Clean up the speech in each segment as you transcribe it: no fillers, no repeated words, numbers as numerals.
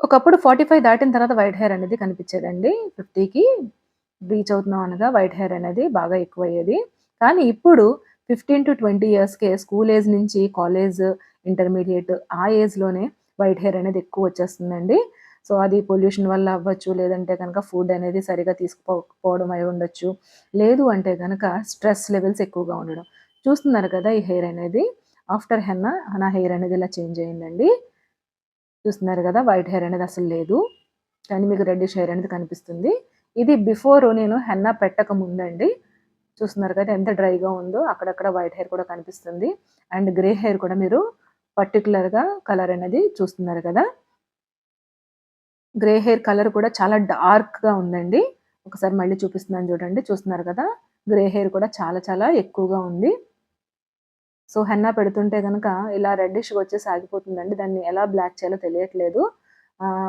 ఒకప్పుడు 45 దాటిన తర్వాత వైట్ హెయిర్ అనేది కనిపించేదండి. 50కి రీచ్ అవుతున్నాం అనగా వైట్ హెయిర్ అనేది బాగా ఎక్కువయ్యేది. కానీ ఇప్పుడు 15-20 ఇయర్స్‌కే స్కూల్ ఏజ్ నుంచి కాలేజ్, ఇంటర్మీడియేట్ ఆ ఏజ్‌లోనే వైట్ హెయిర్ అనేది ఎక్కువొచ్చేస్తుందండి. సో, అది పొల్యూషన్ వల్ల అవ్వచ్చు, లేదంటే గనక ఫుడ్ అనేది సరిగ్గా తీసుకోకపోవడం అయి ఉండొచ్చు. లేదు అంటే గనక స్ట్రెస్ లెవెల్స్ ఎక్కువగా ఉండడం. చూస్తున్నారు కదా! ఈ హెయిర్ అనేది. ఆఫ్టర్ హెన్నా నా హెయిర్ అనేది ఇలా చేంజ్ అయిందండి. చూస్తున్నారు గదా! వైట్ హెయిర్ అనేది అసలు లేదు. కానీ మీకు రెడ్డిష్ హెయిర్ అనేది కనిపిస్తుంది. ఇది బిఫోర్ నేను హెన్నా పెట్టక ముందండి. చూస్తున్నారు కదా! ఎంత డ్రైగా ఉందో. అక్కడక్కడ వైట్ హెయిర్ కూడా కనిపిస్తుంది. అండ్ గ్రే హెయిర్ కూడా మీరు పర్టిక్యులర్‌గా కలర్ అనేది చూస్తున్నారు కదా! గ్రే హెయిర్ కలర్ కూడా చాలా డార్క్‌గా ఉందండి. ఒకసారి మళ్ళీ చూపిస్తున్నాను చూడండి. చూస్తున్నారు కదా! గ్రే హెయిర్ కూడా చాలా చాలా ఎక్కువగా ఉంది. సో, హెన్నా పెడుతుంటే గనక ఇలా రెడ్డిష్‌గా వచ్చేసి ఆగిపోతుందండి. దాన్ని ఎలా బ్లాక్ చేయాలో తెలియట్లేదు.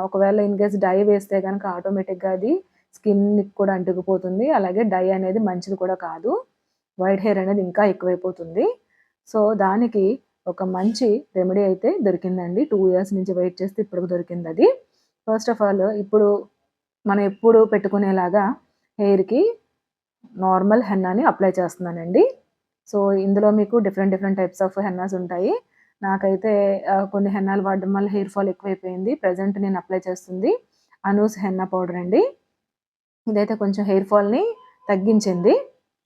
ఒకవేళ ఇన్ కేస్ డై వేస్తే గనక ఆటోమేటిక్‌గా అది స్కిన్‌కి కూడా అంటుకుపోతుంది. అలాగే డై అనేది మంచిది కూడా కాదు. వైట్ హెయిర్ అనేది ఇంకా ఎక్కువైపోతుంది. సో, దానికి ఒక మంచి రెమెడీ అయితే దొరికిందండి. 2 ఇయర్స్ నుంచి వెయిట్ చేస్తే ఇప్పటికి దొరికిందది. ఫస్ట్ ఆఫ్ ఆల్ ఇప్పుడు మనం ఎప్పుడు పెట్టుకునేలాగా హెయిర్‌కి నార్మల్ హెన్నాని అప్లై చేస్తున్నానండి. సో, ఇందులో మీకు different different types of hennas ఉంటాయి. నాకైతే కొన్ని హెన్నాలు వాడడం వల్ల హెయిర్ ఫాల్ ఎక్కువైపోయింది. ప్రెజెంట్ నేను అప్లై చేస్తుంది అనూస్ హెన్నా పౌడర్ అండి. ఇదైతే కొంచెం హెయిర్ ఫాల్‌ని తగ్గించింది.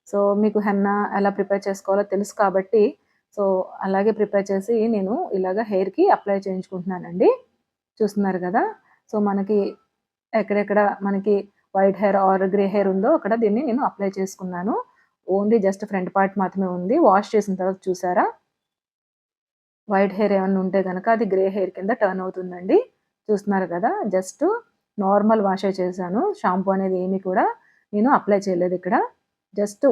సో, మీకు హెన్నా ఎలా ప్రిపేర్ చేసుకోవాలో తెలుసు కాబట్టి, సో, అలాగే ప్రిపేర్ చేసి నేను ఇలాగ హెయిర్‌కి అప్లై చేయించుకుంటున్నానండి. చూస్తున్నారు గదా! సో, మనకి ఎక్కడెక్కడ మనకి white hair are grey hair ఉందో అక్కడ దీన్ని నేను అప్లై చేసుకున్నాను. ఓన్లీ జస్ట్ ఫ్రంట్ పార్ట్ మాత్రమే ఉంది. వాష్ చేసిన తర్వాత చూసారా? వైట్ హెయిర్ ఏమన్నా ఉంటే గనక అది గ్రే హెయిర్ కింద టర్న్ అవుతుందండి. చూస్తున్నారు కదా! జస్ట్ నార్మల్ వాషే చేశాను. షాంపూ అనేది ఏమి కూడా నేను అప్లై చేయలేదిక్కడ. జస్ట్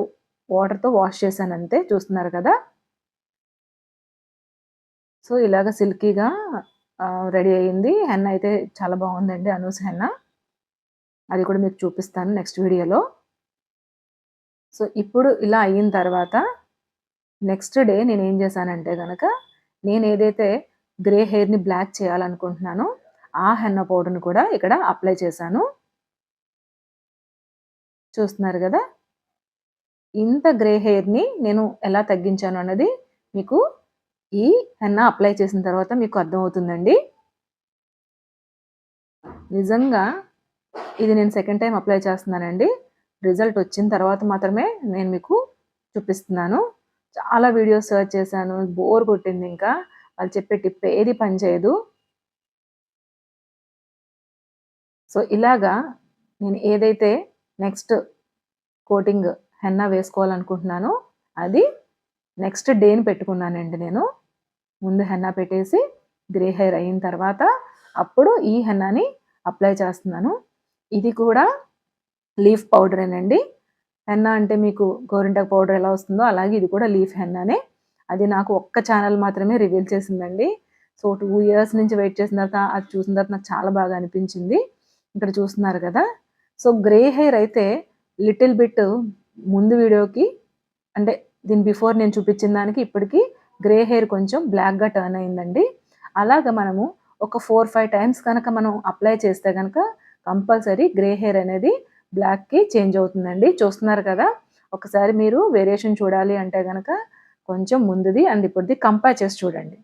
వాటర్‌తో వాష్ చేశానంతే. చూస్తున్నారు కదా! సో, ఇలాగ సిల్కీగా రెడీ అయింది. హెన్నా అయితే చాలా బావుందండి. అనూస్ హెన్నా. అది కూడా మీకు చూపిస్తాను నెక్స్ట్ వీడియోలో. సో, ఇప్పుడు ఇలా అయిన తర్వాత నెక్స్ట్ డే నేనేం చేశానంటే గనక, నేనేదైతే గ్రే హెయిర్‌ని బ్లాక్ చేయాలనుకుంటున్నానో, ఆ హెన్నా పౌడర్‌ని కూడా ఇక్కడ అప్లై చేశాను. చూస్తున్నారు గదా! ఇంత గ్రే హెయిర్‌ని నేను ఎలా తగ్గించాను అన్నది మీకు ఈ హెన్నా అప్లై చేసిన తర్వాత మీకు అర్థమవుతుందండి. నిజంగా ఇది నేను సెకండ్ టైమ్ అప్లై చేస్తున్నానండి. రిజల్ట్ వచ్చిన తర్వాత మాత్రమే నేను మీకు చూపిస్తున్నాను. చాలా వీడియోస్ సెర్చ్ చేశాను. బోర్ కొట్టిందింకా. వాళ్ళు చెప్పే టిప్ ఏది పనిచేయదు. సో, ఇలాగా నేను ఏదైతే నెక్స్ట్ కోటింగ్ హెన్నా వేసుకోవాలనుకుంటున్నానో, అది నెక్స్ట్ డేని పెట్టుకున్నానండి నేను. ముందు హెన్నా పెట్టేసి, గ్రే హెయిర్ అయిన తర్వాత, అప్పుడు ఈ హెన్నాని అప్లై చేస్తున్నాను. ఇది కూడా లీఫ్ పౌడరేనండి. హెన్నా అంటే మీకు గోరింటాకు పౌడర్ ఎలా వస్తుందో, అలాగే ఇది కూడా లీఫ్ హెన్నానే. అది నాకు ఒక్క ఛానల్ మాత్రమే రివీల్ చేసిందండి. సో, 2 ఇయర్స్ నుంచి వెయిట్ చేసిన తర్వాత, అది చూసిన తర్వాత నాకు చాలా బాగా అనిపించింది. ఇక్కడ చూస్తున్నారు కదా! సో, గ్రే హెయిర్ అయితే లిటిల్ బిట్ ముందు వీడియోకి అంటే దీని బిఫోర్ నేను చూపించిన దానికి ఇప్పటికి గ్రే హెయిర్ కొంచెం బ్లాక్‌గా టర్న్ అయిందండి. అలాగా మనము ఒక 4, 5 టైమ్స్ కనుక మనం అప్లై చేస్తే గనక కంపల్సరీ గ్రే హెయిర్ అనేది బ్లాక్‌కి చేంజ్ అవుతుందండి. చూస్తున్నారు కదా! ఒకసారి మీరు వేరియేషన్ చూడాలి అంటే గనక కొంచెం ముందుది అండ్ ఇప్పుడిది కంపేర్ చేసి చూడండి.